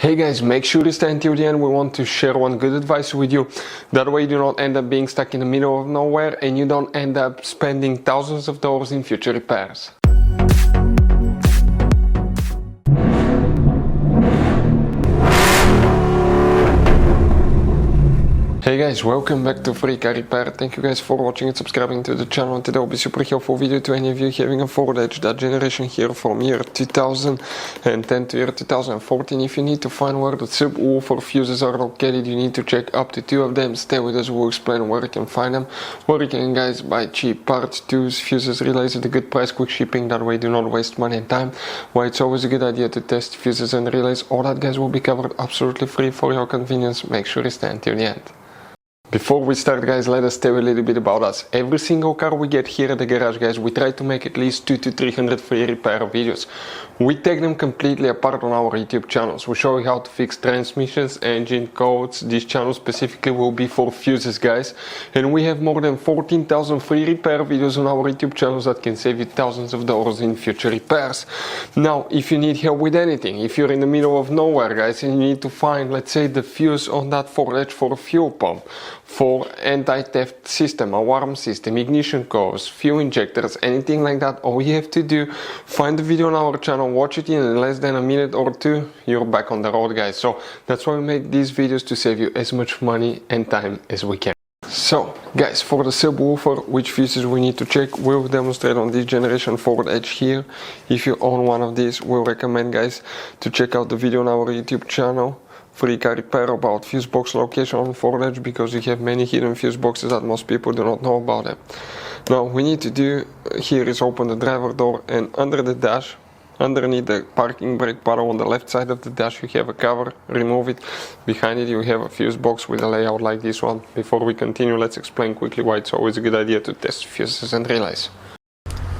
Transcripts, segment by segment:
Hey guys, make sure to stay until the end. We want to share one good advice with you. That way you do not end up being stuck in the middle of nowhere and you don't end up spending thousands of dollars in future repairs. Hey guys, welcome back to Free Car Repair. Thank you guys for watching and subscribing to the channel. Today will be super helpful video to any of you having a Ford Edge, that generation here from year 2010 to year 2014. If you need to find where the subwoofer fuses are located, you need to check up to 2 of them. Stay with us, we'll explain where you can find them, where you can guys buy cheap parts, tools, fuses, relays at a good price, quick shipping. That way do not waste money and time. Why it's always a good idea to test fuses and relays. All that guys will be covered absolutely free for your convenience. Make sure you stay until the end. Before we start guys, let us tell you a little bit about us. Every single car we get here at the garage guys, we try to make at least 200 to 300 free repair videos. We take them completely apart on our YouTube channels. We show you how to fix transmissions, engine codes. This channel specifically will be for fuses guys. And we have more than 14,000 free repair videos on our YouTube channels that can save you thousands of dollars in future repairs. Now, if you need help with anything, if you're in the middle of nowhere guys and you need to find, let's say, the fuse on that Ford Edge for a fuel pump, for anti-theft system, alarm system, ignition codes, fuel injectors, anything like that, all you have to do, find the video on our channel, watch it in less than a minute or two, you're back on the road guys. So that's why we make these videos, to save you as much money and time as we can. So guys, for the subwoofer, which fuses we need to check, we'll demonstrate on this generation Ford Edge here. If you own one of these, we'll recommend guys to check out the video on our YouTube channel, Free Car Repair, about fuse box location on Ford Edge, because you have many hidden fuse boxes that most people do not know about them. Now we need to do here is open the driver door, and under the dash, underneath the parking brake paddle on the left side of the dash, you have a cover. Remove it. Behind it you have a fuse box with a layout like this one. Before we continue, let's explain quickly why it's always a good idea to test fuses and relays.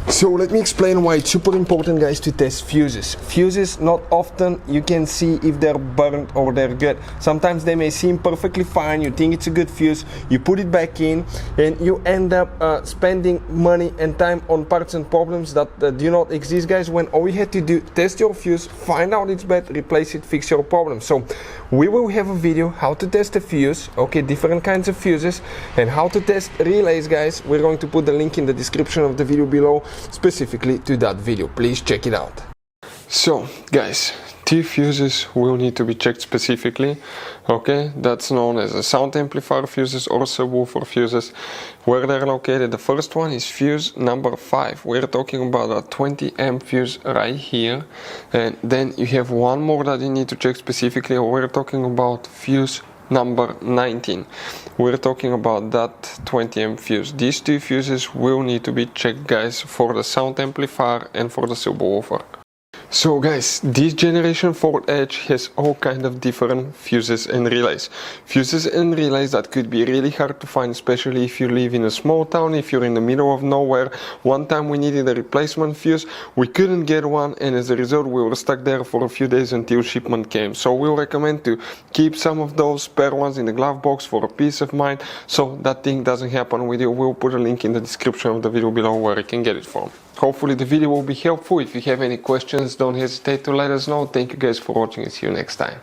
So let me explain why it's super important guys to test fuses. Fuses, not often you can see if they're burnt or they're good. Sometimes they may seem perfectly fine, you think it's a good fuse, you put it back in and you end up spending money and time on parts and problems that do not exist guys, when all you had to do, test your fuse, find out it's bad, replace it, fix your problem. So we will have a video how to test a fuse, okay, different kinds of fuses, and how to test relays guys. We're going to put the link in the description of the video below, specifically to that video. Please check it out. So guys, 2 fuses will need to be checked specifically, okay? That's known as a sound amplifier fuses or subwoofer fuses. Where they're located, the first one is fuse number 5. We're talking about a 20 amp fuse right here, and then you have one more that you need to check specifically. We're talking about fuse number 19. We're talking about that 20 amp fuse. These 2 fuses will need to be checked guys, for the sound amplifier and for the subwoofer. So guys, this generation Ford Edge has all kind of different fuses and relays. Fuses and relays that could be really hard to find, especially if you live in a small town, if you're in the middle of nowhere. One time we needed a replacement fuse, we couldn't get one, and as a result we were stuck there for a few days until shipment came. So we'll recommend to keep some of those spare ones in the glove box for a peace of mind, so that thing doesn't happen with you. We'll put a link in the description of the video below where you can get it from. Hopefully the video will be helpful. If you have any questions, don't hesitate to let us know. Thank you guys for watching and see you next time.